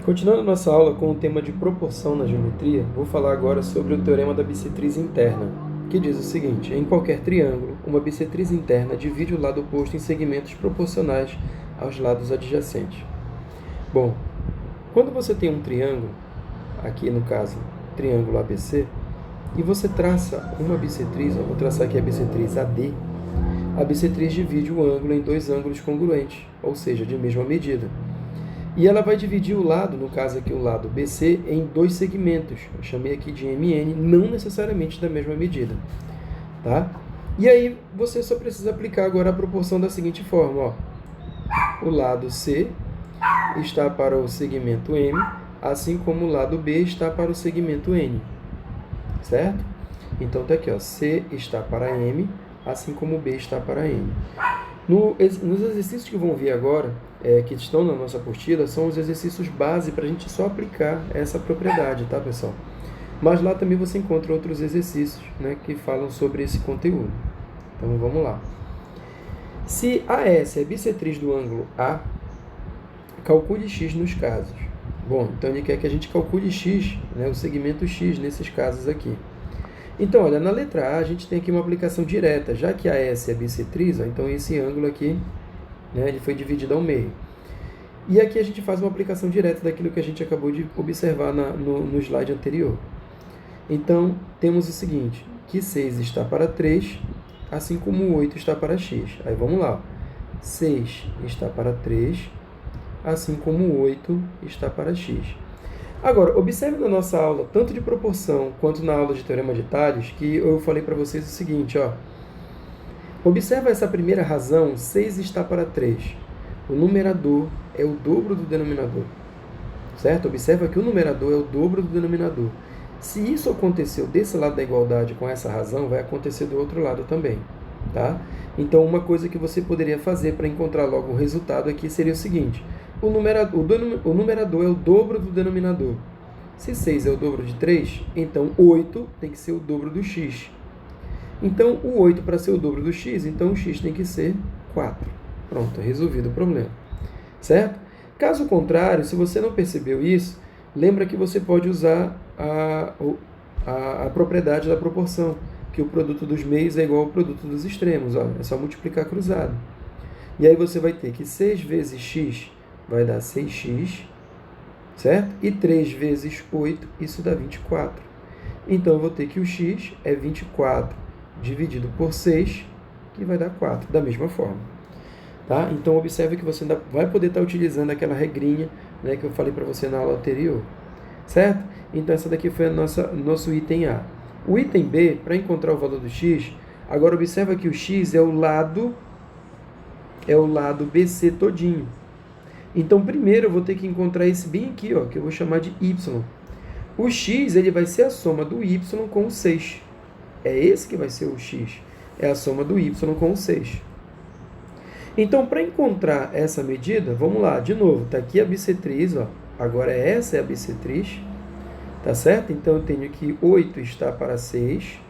Continuando nossa aula com o tema de proporção na geometria, vou falar agora sobre o teorema da bissetriz interna, que diz o seguinte: em qualquer triângulo, uma bissetriz interna divide o lado oposto em segmentos proporcionais aos lados adjacentes. Bom, quando você tem um triângulo, aqui no caso, triângulo ABC, e você traça uma bissetriz, vou traçar aqui a bissetriz AD, a bissetriz divide o ângulo em dois ângulos congruentes, ou seja, de mesma medida. E ela vai dividir o lado, no caso aqui o lado BC, em dois segmentos. Eu chamei aqui de MN, não necessariamente da mesma medida. Tá? E aí você só precisa aplicar agora a proporção da seguinte forma. Ó. O lado C está para o segmento M, assim como o lado B está para o segmento N. Certo? Então tá aqui, ó, C está para M, assim como B está para N. Nos exercícios que vão vir agora, que estão na nossa apostila, são os exercícios base para a gente só aplicar essa propriedade, tá, pessoal? Mas lá também você encontra outros exercícios, né, que falam sobre esse conteúdo. Então, vamos lá. Se AS é bissetriz do ângulo A, calcule x nos casos. Bom, então ele quer que a gente calcule x, né, o segmento x nesses casos aqui. Então, olha, na letra A a gente tem aqui uma aplicação direta, já que a S é bissetriz, ó, então esse ângulo aqui, né, ele foi dividido ao meio. E aqui a gente faz uma aplicação direta daquilo que a gente acabou de observar no slide anterior. Então, temos o seguinte, que 6 está para 3, assim como o 8 está para x. Aí vamos lá, 6 está para 3, assim como o 8 está para x. Agora, observe na nossa aula, tanto de proporção quanto na aula de teorema de Tales, que eu falei para vocês o seguinte, ó. Observa essa primeira razão, 6 está para 3. O numerador é o dobro do denominador. Certo? Observa que o numerador é o dobro do denominador. Se isso aconteceu desse lado da igualdade com essa razão, vai acontecer do outro lado também. Tá? Então, uma coisa que você poderia fazer para encontrar logo o resultado aqui seria o seguinte: o numerador é o dobro do denominador. Se 6 é o dobro de 3, então 8 tem que ser o dobro do x. Então, o 8 para ser o dobro do x, então o x tem que ser 4. Pronto, resolvido o problema. Certo? Caso contrário, se você não percebeu isso, lembra que você pode usar a propriedade da proporção, que o produto dos meios é igual ao produto dos extremos. Ó, é só multiplicar cruzado. E aí você vai ter que 6 vezes x vai dar 6x, certo? E 3 vezes 8, isso dá 24. Então, eu vou ter que o x é 24 dividido por 6, que vai dar 4, da mesma forma. Tá? Então, observe que você ainda vai poder estar utilizando aquela regrinha, né, que eu falei para você na aula anterior. Certo? Então, essa daqui foi nosso item A. O item B, para encontrar o valor do x, agora observa que o x é o lado BC todinho. Então, primeiro eu vou ter que encontrar esse bem aqui, ó, que eu vou chamar de y. O x ele vai ser a soma do y com o 6. É esse que vai ser o x. É a soma do y com o 6. Então, para encontrar essa medida, vamos lá, de novo, está aqui a bissetriz, ó. Agora essa é a bissetriz, tá certo? Então, eu tenho que 8 está para 6,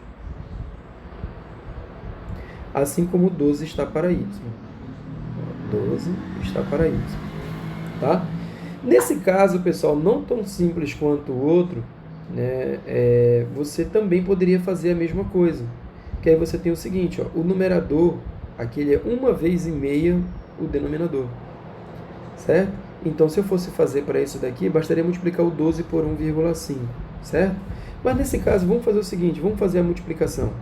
assim como 12 está para y. 12 está para y. Tá? Nesse caso, pessoal, não tão simples quanto o outro, né, você também poderia fazer a mesma coisa. Que aí você tem o seguinte, ó, o numerador, aqui ele é 1 vez e meia o denominador. Certo? Então, se eu fosse fazer para isso daqui, bastaria multiplicar o 12 por 1,5. Certo? Mas nesse caso, vamos fazer o seguinte, vamos fazer a multiplicação.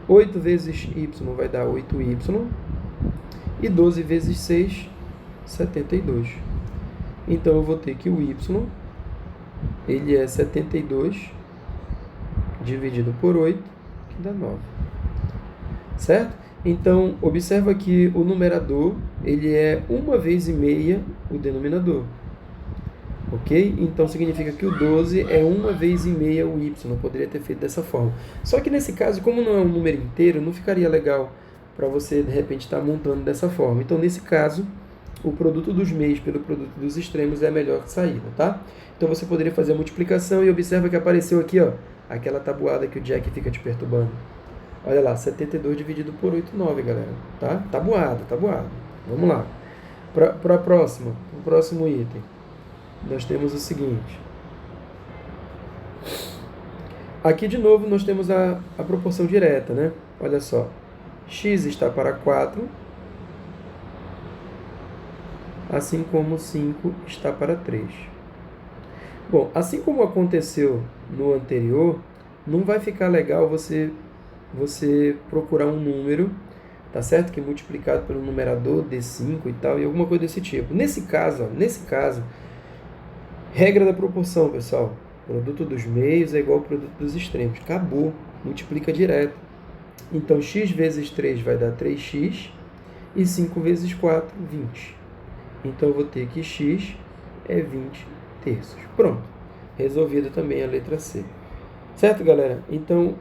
8 vezes y vai dar 8y. E 12 vezes 6, 72. Então, eu vou ter que o y, ele é 72 dividido por 8, que dá 9. Certo? Então, observa que o numerador, ele é 1 vez e meia o denominador. Ok? Então, significa que o 12 é 1 vez e meia o y. Eu poderia ter feito dessa forma. Só que nesse caso, como não é um número inteiro, não ficaria legal para você, de repente, estar montando dessa forma. Então, nesse caso, o produto dos meios pelo produto dos extremos é a melhor saída, tá? Então, você poderia fazer a multiplicação e observa que apareceu aqui, ó, aquela tabuada que o Jack fica te perturbando. Olha lá, 72 dividido por 8, 9, galera. Tá? Tabuado. Vamos lá. Para o próximo item. nós temos o seguinte. Aqui, de novo, nós temos a proporção direta, né? Olha só. X está para 4, assim como 5 está para 3. Bom, assim como aconteceu no anterior, não vai ficar legal você procurar um número, tá certo? Que é multiplicado pelo numerador D5 e tal, e alguma coisa desse tipo. Nesse caso, regra da proporção, pessoal. Produto dos meios é igual ao produto dos extremos. Acabou. Multiplica direto. Então, x vezes 3 vai dar 3x, e 5 vezes 4, 20. Então, eu vou ter que x é 20 terços. Pronto. Resolvida também a letra C. Certo, galera? Então,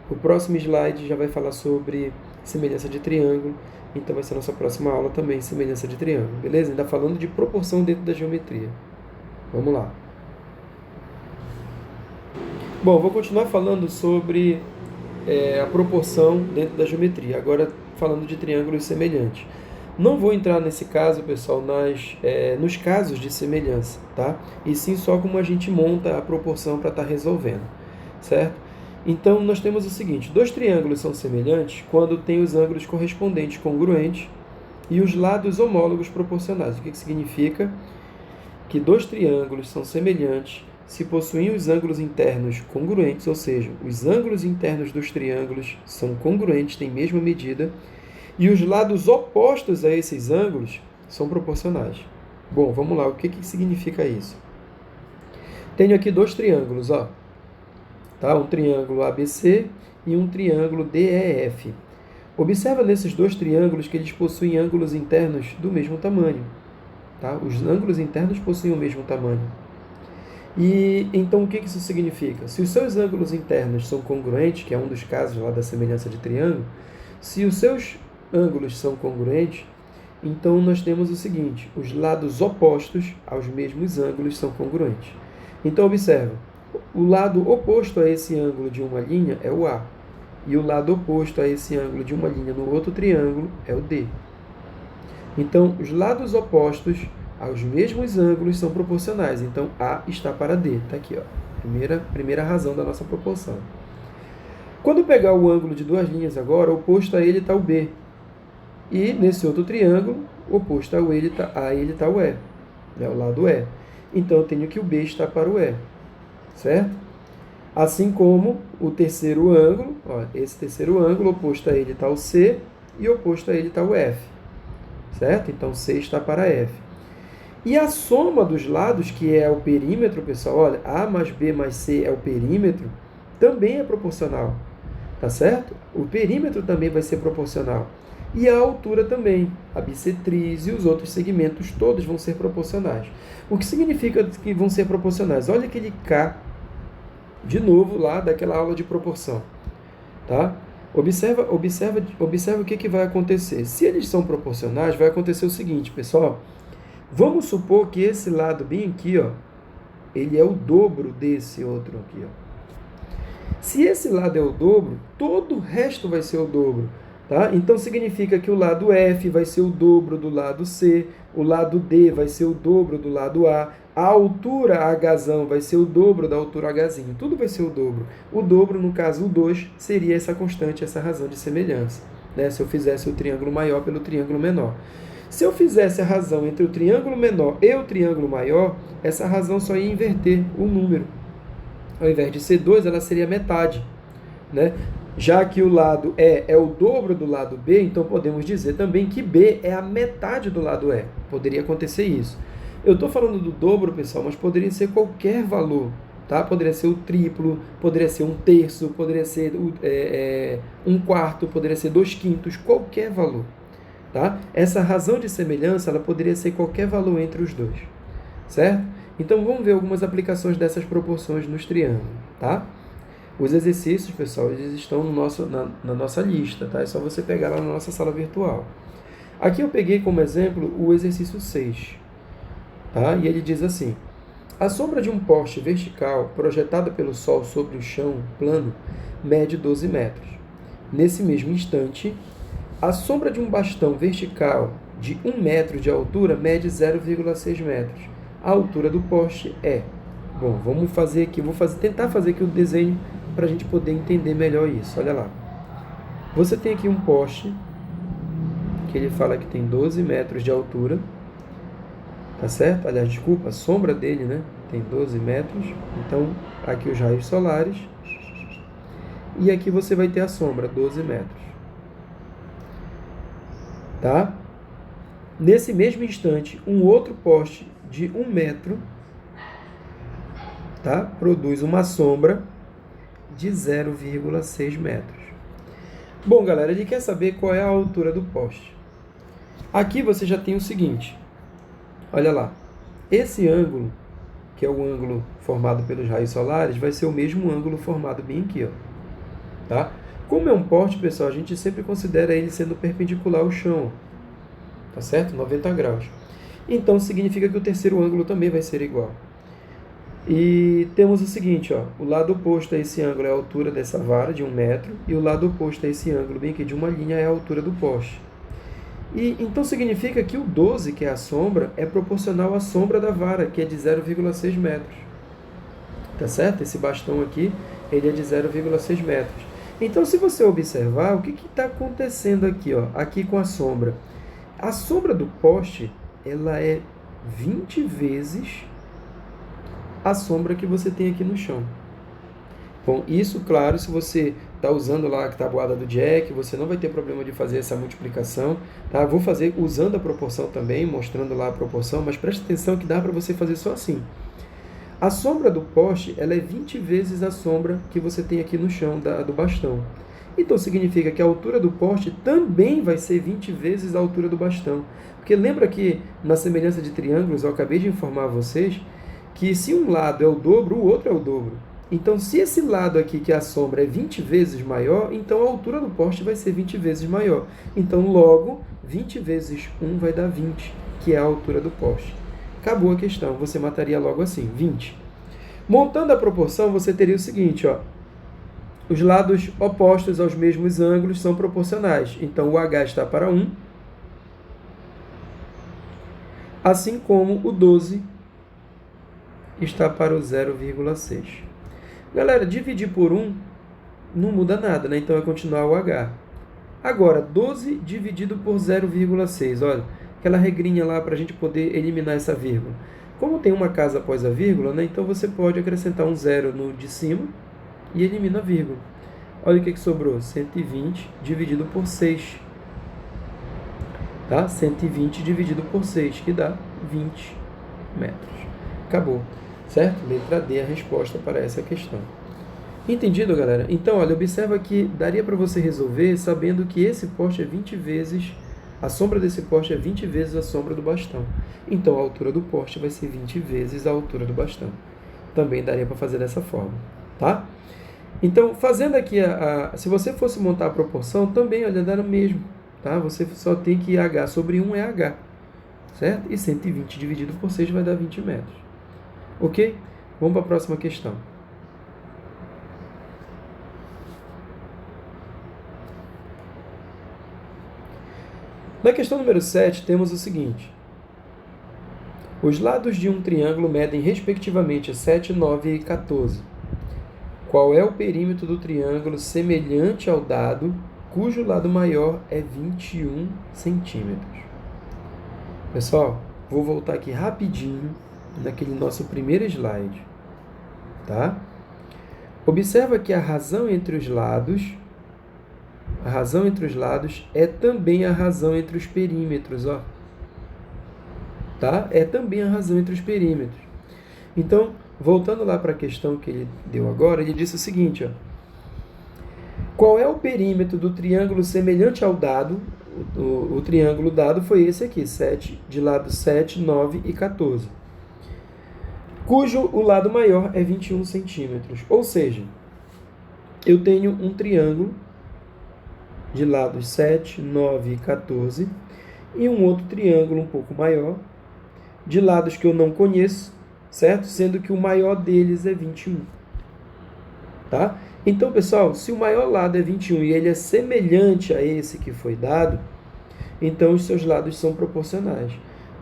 o próximo slide já vai falar sobre semelhança de triângulo. Então, vai ser a nossa próxima aula também, semelhança de triângulo. Beleza? Ainda falando de proporção dentro da geometria. Vamos lá. Bom, vou continuar falando sobre a proporção dentro da geometria. Agora, falando de triângulos semelhantes. Não vou entrar nesse caso, pessoal, nos casos de semelhança, tá? E sim só como a gente monta a proporção para estar resolvendo, certo? Então, nós temos o seguinte. Dois triângulos são semelhantes quando tem os ângulos correspondentes congruentes e os lados homólogos proporcionais. O que significa? Que dois triângulos são semelhantes se possuem os ângulos internos congruentes, ou seja, os ângulos internos dos triângulos são congruentes, têm a mesma medida, e os lados opostos a esses ângulos são proporcionais. Bom, vamos lá, o que significa isso? Tenho aqui dois triângulos, ó, tá? Um triângulo ABC e um triângulo DEF. Observa nesses dois triângulos que eles possuem ângulos internos do mesmo tamanho. Tá? Os ângulos internos possuem o mesmo tamanho. E então o que isso significa? Se os seus ângulos internos são congruentes, que é um dos casos lá da semelhança de triângulo, se os seus ângulos são congruentes, então nós temos o seguinte: os lados opostos aos mesmos ângulos são congruentes. Então observa, o lado oposto a esse ângulo de uma linha é o A, e o lado oposto a esse ângulo de uma linha no outro triângulo é o D. Então, os lados opostos aos mesmos ângulos são proporcionais. Então, A está para D. Está aqui, ó. Primeira razão da nossa proporção. Quando eu pegar o ângulo de duas linhas agora, oposto a ele está o B. E nesse outro triângulo, oposto a ele está o E. Né? O lado E. Então, eu tenho que o B está para o E. Certo? Assim como o terceiro ângulo, ó, esse terceiro ângulo, oposto a ele está o C e oposto a ele está o F. Certo? Então, C está para F. E a soma dos lados, que é o perímetro, pessoal, olha, A mais B mais C é o perímetro, também é proporcional. Tá certo? O perímetro também vai ser proporcional. E a altura também, a bissetriz e os outros segmentos, todos vão ser proporcionais. O que significa que vão ser proporcionais? Olha aquele K, de novo, lá daquela aula de proporção. Tá? Observa o que vai acontecer. Se eles são proporcionais, vai acontecer o seguinte, pessoal. Vamos supor que esse lado bem aqui, ó, ele é o dobro desse outro aqui, ó. Se esse lado é o dobro, todo o resto vai ser o dobro. Tá? Então, significa que o lado F vai ser o dobro do lado C, o lado D vai ser o dobro do lado A altura Hzão vai ser o dobro da altura Hzinho. Tudo vai ser o dobro. O dobro, no caso, o 2, seria essa constante, essa razão de semelhança. Né? Se eu fizesse o triângulo maior pelo triângulo menor. Se eu fizesse a razão entre o triângulo menor e o triângulo maior, essa razão só ia inverter o número. Ao invés de ser 2, ela seria metade. Né? Já que o lado E é o dobro do lado B, então podemos dizer também que B é a metade do lado E. Poderia acontecer isso. Eu estou falando do dobro, pessoal, mas poderia ser qualquer valor. Tá? Poderia ser o triplo, poderia ser um terço, poderia ser um quarto, poderia ser 2/5, qualquer valor. Tá? Essa razão de semelhança ela poderia ser qualquer valor entre os dois. Certo? Então vamos ver algumas aplicações dessas proporções nos triângulos. Tá? Os exercícios, pessoal, eles estão na nossa lista. Tá? É só você pegar lá na nossa sala virtual. Aqui eu peguei como exemplo o exercício 6. Tá? E ele diz assim: a sombra de um poste vertical projetada pelo Sol sobre o chão plano mede 12 metros. Nesse mesmo instante, a sombra de um bastão vertical de 1 metro de altura mede 0,6 metros. a altura do poste é... Bom, vamos fazer aqui, tentar fazer aqui o desenho para a gente poder entender melhor isso. Olha lá. Você tem aqui um poste, que ele fala que tem 12 metros de altura, tá certo? Aliás, desculpa, a sombra dele, né? Tem 12 metros. Então, aqui os raios solares. E aqui você vai ter a sombra, 12 metros. Tá? Nesse mesmo instante, um outro poste de 1 metro, tá? Produz uma sombra de 0,6 metros. Bom, galera, ele quer saber qual é a altura do poste. Aqui você já tem o seguinte. Olha lá. Esse ângulo, que é o ângulo formado pelos raios solares, vai ser o mesmo ângulo formado bem aqui, ó. Tá? Como é um poste, pessoal, a gente sempre considera ele sendo perpendicular ao chão. Tá certo? 90 graus. Então, significa que o terceiro ângulo também vai ser igual. E temos o seguinte, ó, o lado oposto a esse ângulo é a altura dessa vara, de 1 metro, e o lado oposto a esse ângulo, bem aqui, de uma linha, é a altura do poste. E então significa que o 12, que é a sombra, é proporcional à sombra da vara, que é de 0,6 metros. Tá certo? Esse bastão aqui, ele é de 0,6 metros. Então, se você observar, o que está acontecendo aqui, ó, aqui com a sombra? A sombra do poste, ela é 20 vezes a sombra que você tem aqui no chão. Bom, isso, claro, se você está usando lá a tabuada do Jack, você não vai ter problema de fazer essa multiplicação. Tá? Vou fazer usando a proporção também, mostrando lá a proporção, mas preste atenção que dá para você fazer só assim. A sombra do poste, ela é 20 vezes a sombra que você tem aqui no chão do bastão. Então, significa que a altura do poste também vai ser 20 vezes a altura do bastão. Porque lembra que, na semelhança de triângulos, eu acabei de informar a vocês que se um lado é o dobro, o outro é o dobro. Então, se esse lado aqui, que é a sombra, é 20 vezes maior, então a altura do poste vai ser 20 vezes maior. Então, logo, 20 vezes 1 vai dar 20, que é a altura do poste. Acabou a questão, você mataria logo assim, 20. Montando a proporção, você teria o seguinte, ó. Os lados opostos aos mesmos ângulos são proporcionais. Então, o H está para 1, assim como o 12 está para o 0,6. Galera, dividir por 1 não muda nada, né? Então, vai continuar o H. Agora, 12 dividido por 0,6. Olha, aquela regrinha lá para a gente poder eliminar essa vírgula. Como tem uma casa após a vírgula, né? Então, você pode acrescentar um zero no de cima e elimina a vírgula. Olha o que sobrou. 120 dividido por 6. Tá? 120 dividido por 6, que dá 20 metros. Acabou. Certo? Letra D é a resposta para essa questão. Entendido, galera? Então, olha, observa que daria para você resolver sabendo que esse poste é 20 vezes, a sombra desse poste é 20 vezes a sombra do bastão. Então, a altura do poste vai ser 20 vezes a altura do bastão. Também daria para fazer dessa forma, tá? Então, fazendo aqui, se você fosse montar a proporção, também, olha, dá no mesmo, tá? Você só tem que H sobre 1 é H, certo? E 120 dividido por 6 vai dar 20 metros. Ok? Vamos para a próxima questão. Na questão número 7, temos o seguinte. Os lados de um triângulo medem, respectivamente, 7, 9 e 14. Qual é o perímetro do triângulo semelhante ao dado, cujo lado maior é 21 centímetros? Pessoal, vou voltar aqui rapidinho naquele nosso primeiro slide, tá? Observa que a razão entre os lados é também a razão entre os perímetros, ó. Tá? É também a razão entre os perímetros. Então, voltando lá para a questão que ele deu agora, ele disse o seguinte, ó. Qual é o perímetro do triângulo semelhante ao dado? O triângulo dado foi esse aqui, 7, de lado 7, 9 e 14. Cujo o lado maior é 21 centímetros. Ou seja, eu tenho um triângulo de lados 7, 9 e 14 e um outro triângulo um pouco maior, de lados que eu não conheço, certo? Sendo que o maior deles é 21. Tá? Então, pessoal, se o maior lado é 21 e ele é semelhante a esse que foi dado, então os seus lados são proporcionais.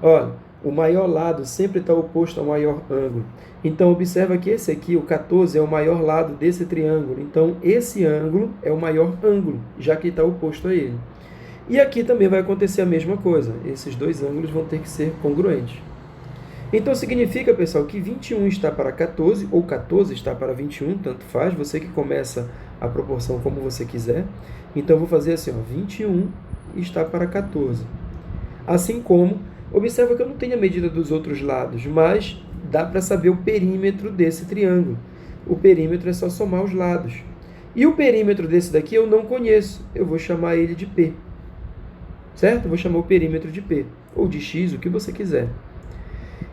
Olha, O maior lado sempre está oposto ao maior ângulo. Então, observa que esse aqui, o 14, é o maior lado desse triângulo. Então, esse ângulo é o maior ângulo, já que está oposto a ele. E aqui também vai acontecer a mesma coisa. Esses dois ângulos vão ter que ser congruentes. Então, significa, pessoal, que 21 está para 14, ou 14 está para 21, tanto faz, você que começa a proporção como você quiser. Então, eu vou fazer assim, ó, 21 está para 14. Assim como, observa que eu não tenho a medida dos outros lados, mas dá para saber o perímetro desse triângulo. O perímetro é só somar os lados. E o perímetro desse daqui eu não conheço, eu vou chamar ele de P. Certo? Eu vou chamar o perímetro de P, ou de X, o que você quiser.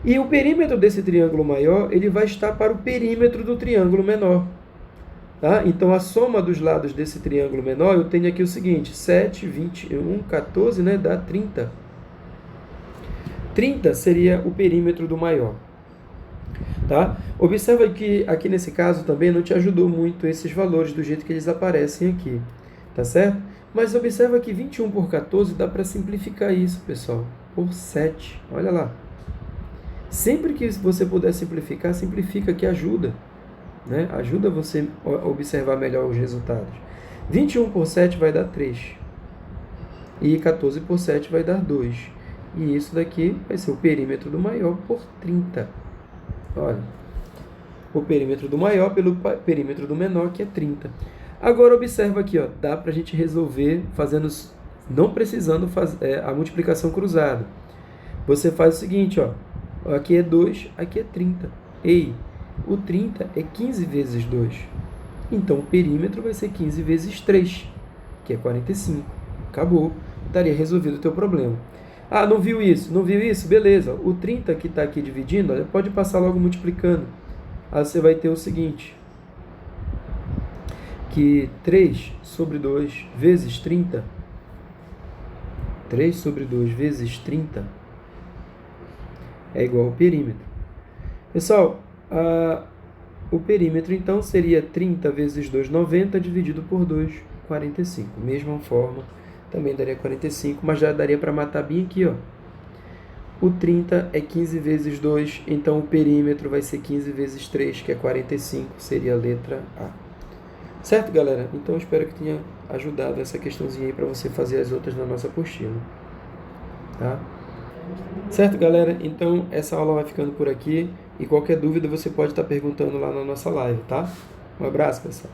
E o perímetro desse triângulo maior, ele vai estar para o perímetro do triângulo menor. Tá? Então, a soma dos lados desse triângulo menor, eu tenho aqui o seguinte, 7, 21, 14, né, dá 30. 30 seria o perímetro do maior. Tá? Observa que aqui nesse caso também não te ajudou muito esses valores do jeito que eles aparecem aqui. Tá certo? Mas observa que 21 por 14 dá para simplificar isso, pessoal, por 7. Olha lá. Sempre que você puder simplificar, simplifica que ajuda. Né? Ajuda você a observar melhor os resultados. 21 por 7 vai dar 3. E 14 por 7 vai dar 2. E isso daqui vai ser o perímetro do maior por 30. Olha, o perímetro do maior pelo perímetro do menor, que é 30. Agora, observa aqui, ó, dá para a gente resolver fazendo, não precisando fazer a multiplicação cruzada. Você faz o seguinte, ó, aqui é 2, aqui é 30. Ei, o 30 é 15 vezes 2. Então, o perímetro vai ser 15 vezes 3, que é 45. Acabou. Estaria resolvido o teu problema. Ah, não viu isso? Não viu isso? Beleza. O 30 que está aqui dividindo, olha, pode passar logo multiplicando. Aí você vai ter o seguinte, que 3 sobre 2 vezes 30, 3 sobre 2 vezes 30 é igual ao perímetro. Pessoal, o perímetro então seria 30 vezes 2, 90, dividido por 2, 45. Mesma forma, também daria 45, mas já daria para matar bem aqui, ó. O 30 é 15 vezes 2, então o perímetro vai ser 15 vezes 3, que é 45, seria a letra A. Certo, galera? Então, eu espero que tenha ajudado essa questãozinha aí para você fazer as outras na nossa apostila. Tá? Certo, galera? Então, essa aula vai ficando por aqui. E qualquer dúvida você pode estar perguntando lá na nossa live, tá? Um abraço, pessoal.